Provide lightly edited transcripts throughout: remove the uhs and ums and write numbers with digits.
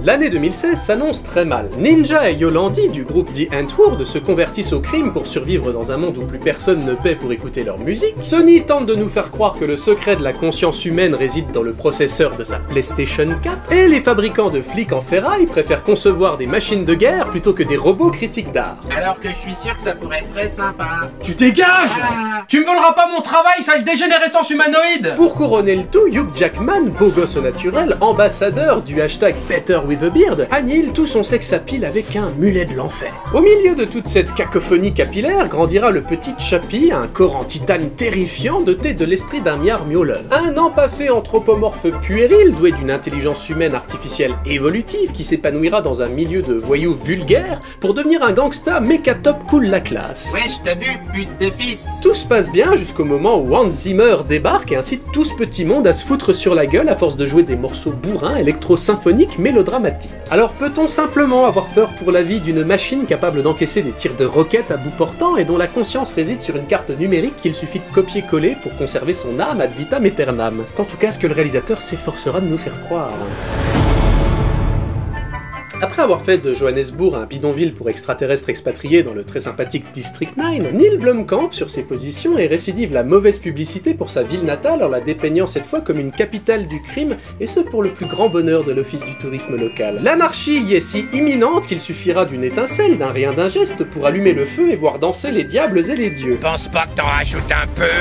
L'année 2016 s'annonce très mal. Ninja et Yolandi du groupe The Antwoord se convertissent au crime pour survivre dans un monde où plus personne ne paie pour écouter leur musique. Sony tente de nous faire croire que le secret de la conscience humaine réside dans le processeur de sa PlayStation 4. Et les fabricants de flics en ferraille préfèrent concevoir des machines de guerre plutôt que des robots critiques d'art. Alors que je suis sûr que ça pourrait être très sympa. Tu dégages! Tu me voleras pas mon travail, sale dégénérescence humanoïde! Pour couronner le tout, Hugh Jackman, beau gosse au naturel, ambassadeur du hashtag Better with a Beard, annihile tout son sex appeal avec un mulet de l'enfer. Au milieu de toute cette cacophonie capillaire grandira le petit Chappie, un corps en titane terrifiant doté de l'esprit d'un miard miauleur. Un empaffé anthropomorphe puéril doué d'une intelligence humaine artificielle évolutive qui s'épanouira dans un milieu de voyous vulgaires pour devenir un gangsta méca top cool la classe. Wesh, t'as vu, pute de fils? Tout se passe bien jusqu'au moment où Hans Zimmer débarque et incite tout ce petit monde à se foutre sur la gueule à force de jouer des morceaux bourrins électro-symphoniques mélodramatiques. Alors peut-on simplement avoir peur pour la vie d'une machine capable d'encaisser des tirs de roquettes à bout portant et dont la conscience réside sur une carte numérique qu'il suffit de copier-coller pour conserver son âme ad vitam aeternam? C'est en tout cas ce que le réalisateur s'efforcera de nous faire croire. Après avoir fait de Johannesburg un bidonville pour extraterrestres expatriés dans le très sympathique District 9, Neil Blomkamp, sur ses positions, et récidive la mauvaise publicité pour sa ville natale en la dépeignant cette fois comme une capitale du crime, et ce pour le plus grand bonheur de l'office du tourisme local. L'anarchie y est si imminente qu'il suffira d'une étincelle, d'un rien d'un geste pour allumer le feu et voir danser les diables et les dieux. Pense pas que t'en rajoutes un peu?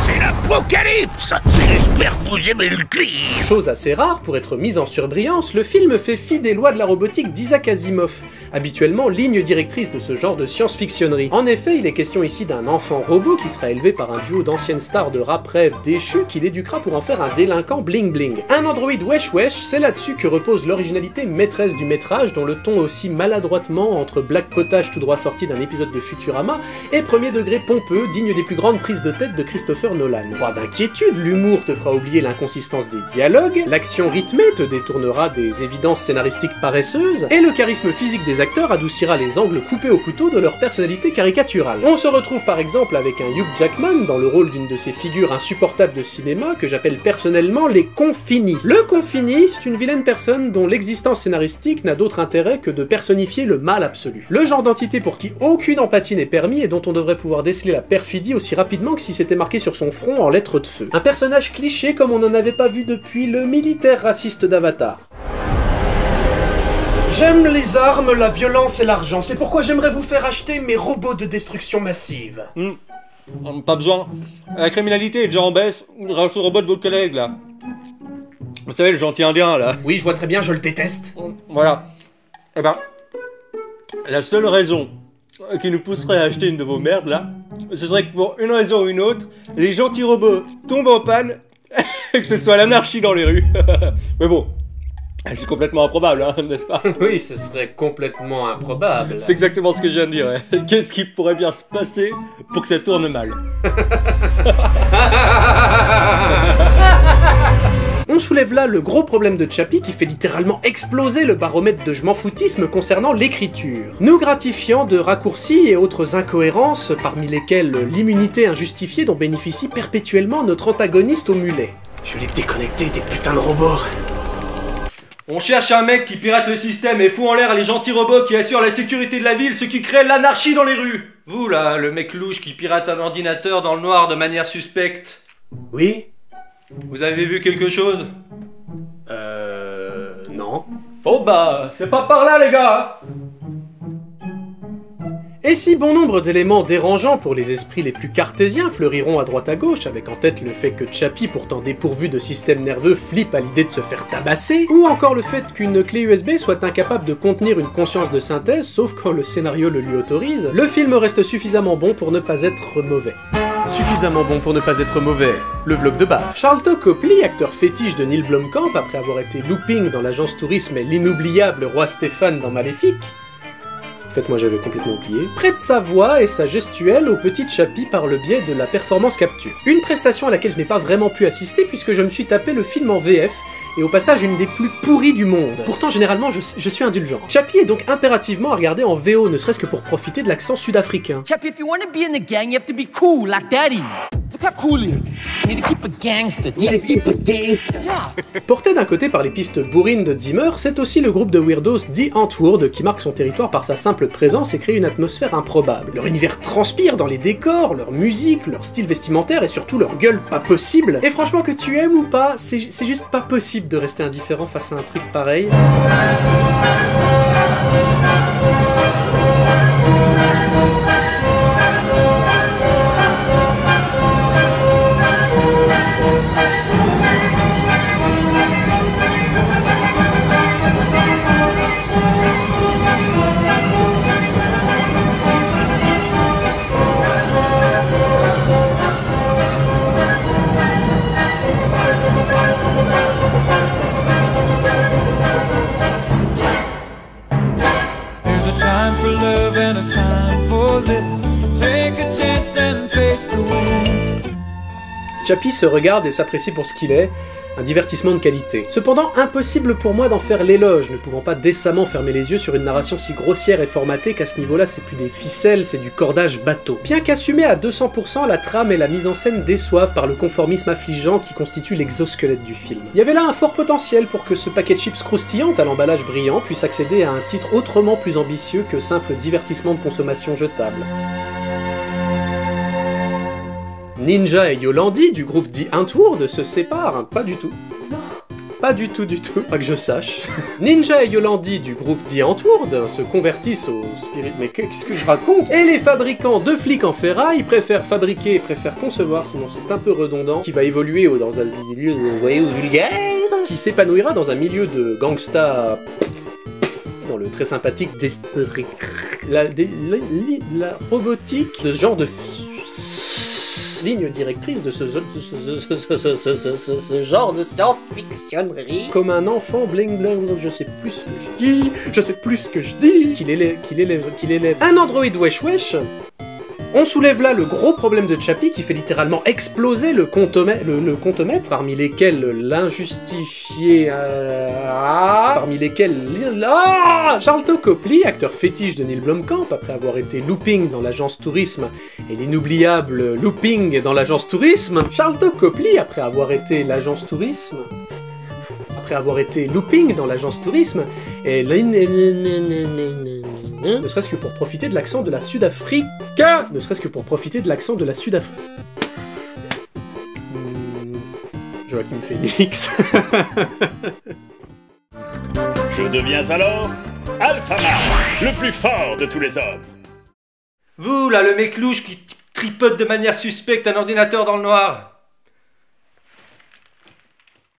C'est l'apocalypse! J'espère que vous aimez le cuir! Chose assez rare pour être mise en surbrillance, le film fait fi des lois de la robotique d'Isaac Asimov, habituellement ligne directrice de ce genre de science-fictionnerie. En effet, il est question ici d'un enfant robot qui sera élevé par un duo d'anciennes stars de rap rêve déchues qui l'éduquera pour en faire un délinquant bling bling. Un androïde wesh wesh, c'est là-dessus que repose l'originalité maîtresse du métrage dont le ton aussi maladroitement entre black potage tout droit sorti d'un épisode de Futurama et premier degré pompeux digne des plus grandes prises de tête de Christopher Nolan. Pas d'inquiétude, l'humour te fera oublier l'inconsistance des dialogues, l'action rythmée te détournera des évidences scénaristiques paresseuses, et le charisme physique des acteurs adoucira les angles coupés au couteau de leur personnalité caricaturale. On se retrouve par exemple avec un Hugh Jackman dans le rôle d'une de ces figures insupportables de cinéma que j'appelle personnellement les confinis. Le confini, c'est une vilaine personne dont l'existence scénaristique n'a d'autre intérêt que de personnifier le mal absolu. Le genre d'entité pour qui aucune empathie n'est permis et dont on devrait pouvoir déceler la perfidie aussi rapidement que si c'était marqué sur son front en lettres de feu. Un personnage cliché comme on n'en avait pas vu depuis le militaire raciste d'Avatar. J'aime les armes, la violence et l'argent, c'est pourquoi j'aimerais vous faire acheter mes robots de destruction massive. Pas besoin. La criminalité est déjà en baisse. Grâce au robot de votre collègue, là. Vous savez, le gentil indien, là. Oui, je vois très bien, je le déteste. Voilà. Eh ben, la seule raison qui nous pousserait à acheter une de vos merdes, là, ce serait que pour une raison ou une autre, les gentils robots tombent en panne et que ce soit l'anarchie dans les rues. Mais bon, c'est complètement improbable, hein, n'est-ce pas? Oui, ce serait complètement improbable. C'est exactement ce que je viens de dire. Ouais. Qu'est-ce qui pourrait bien se passer pour que ça tourne mal? On soulève là le gros problème de Chappie qui fait littéralement exploser le baromètre de je m'en foutisme concernant l'écriture. Nous gratifiant de raccourcis et autres incohérences, parmi lesquelles l'immunité injustifiée dont bénéficie perpétuellement notre antagoniste au mulet. Je vais les déconnecter des putains de robots. On cherche un mec qui pirate le système et fout en l'air les gentils robots qui assurent la sécurité de la ville, ce qui crée l'anarchie dans les rues. Vous là, le mec louche qui pirate un ordinateur dans le noir de manière suspecte. Oui? Vous avez vu quelque chose? Non. Oh bah, c'est pas par là les gars. Et si bon nombre d'éléments dérangeants pour les esprits les plus cartésiens fleuriront à droite à gauche, avec en tête le fait que Chappie, pourtant dépourvu de système nerveux, flippe à l'idée de se faire tabasser, ou encore le fait qu'une clé USB soit incapable de contenir une conscience de synthèse, sauf quand le scénario le lui autorise, le film reste suffisamment bon pour ne pas être mauvais. Suffisamment bon pour ne pas être mauvais, le vlog de Baf. Charlton Copley, acteur fétiche de Neil Blomkamp après avoir été looping dans l'agence tourisme et l'inoubliable roi Stéphane dans Maléfique, en fait moi j'avais complètement oublié, prête sa voix et sa gestuelle au petit Chappie par le biais de la performance capture. Une prestation à laquelle je n'ai pas vraiment pu assister puisque je me suis tapé le film en VF, et au passage une des plus pourries du monde. Pourtant généralement je suis indulgent. Chappie est donc impérativement à regarder en VO, ne serait-ce que pour profiter de l'accent sud-africain. Chappie, if you want to be in the gang, you have to be cool like daddy. Pas cool jetzt. Need to keep it gangster. Need to keep it gangster. Yeah. Porté d'un côté par les pistes bourrines de Zimmer, c'est aussi le groupe de weirdos The Antwoord qui marque son territoire par sa simple présence et crée une atmosphère improbable. Leur univers transpire dans les décors, leur musique, leur style vestimentaire et surtout leur gueule pas possible. Et franchement, que tu aimes ou pas, c'est juste pas possible de rester indifférent face à un truc pareil. Chappie se regarde et s'apprécie pour ce qu'il est, un divertissement de qualité. Cependant, impossible pour moi d'en faire l'éloge, ne pouvant pas décemment fermer les yeux sur une narration si grossière et formatée qu'à ce niveau-là c'est plus des ficelles, c'est du cordage bateau. Bien qu'assumée à 200%, la trame et la mise en scène déçoivent par le conformisme affligeant qui constitue l'exosquelette du film. Il y avait là un fort potentiel pour que ce paquet de chips croustillantes à l'emballage brillant puisse accéder à un titre autrement plus ambitieux que simple divertissement de consommation jetable. Ninja et Yolandi du groupe The Antwoord se séparent, pas du tout. Pas du tout, pas que je sache. Ninja et Yolandi du groupe The Antwoord se convertissent au spirit... Mais qu'est-ce que je raconte? Et les fabricants de flics en ferraille préfèrent fabriquer, préfèrent concevoir, sinon c'est un peu redondant, qui va évoluer dans un milieu de voyous vulgaire, qui s'épanouira dans un milieu de gangsta... dans le très sympathique la robotique de ce genre de... ligne directrice de ce genre de science-fictionnerie. Comme un enfant bling bling, je sais plus ce que je dis, qu'il élève un androïde wesh wesh. On soulève là le gros problème de Chappie qui fait littéralement exploser le comptomètre, parmi lesquels l'injustifié... parmi lesquels... Charlton Copley, acteur fétiche de Neil Blomkamp, après avoir été Looping dans l'agence tourisme, et l'inoubliable Looping dans l'agence tourisme. Charlton Copley, après avoir été l'agence tourisme... après avoir été Looping dans l'agence tourisme, et... ne serait-ce que pour profiter de l'accent de la Sud-Afrique. Ne serait-ce que pour profiter de l'accent de la Sud-Afrique. Joachim Phoenix. Je deviens alors Alphamar, le plus fort de tous les hommes. Vous, là, le mec louche qui tripote de manière suspecte un ordinateur dans le noir.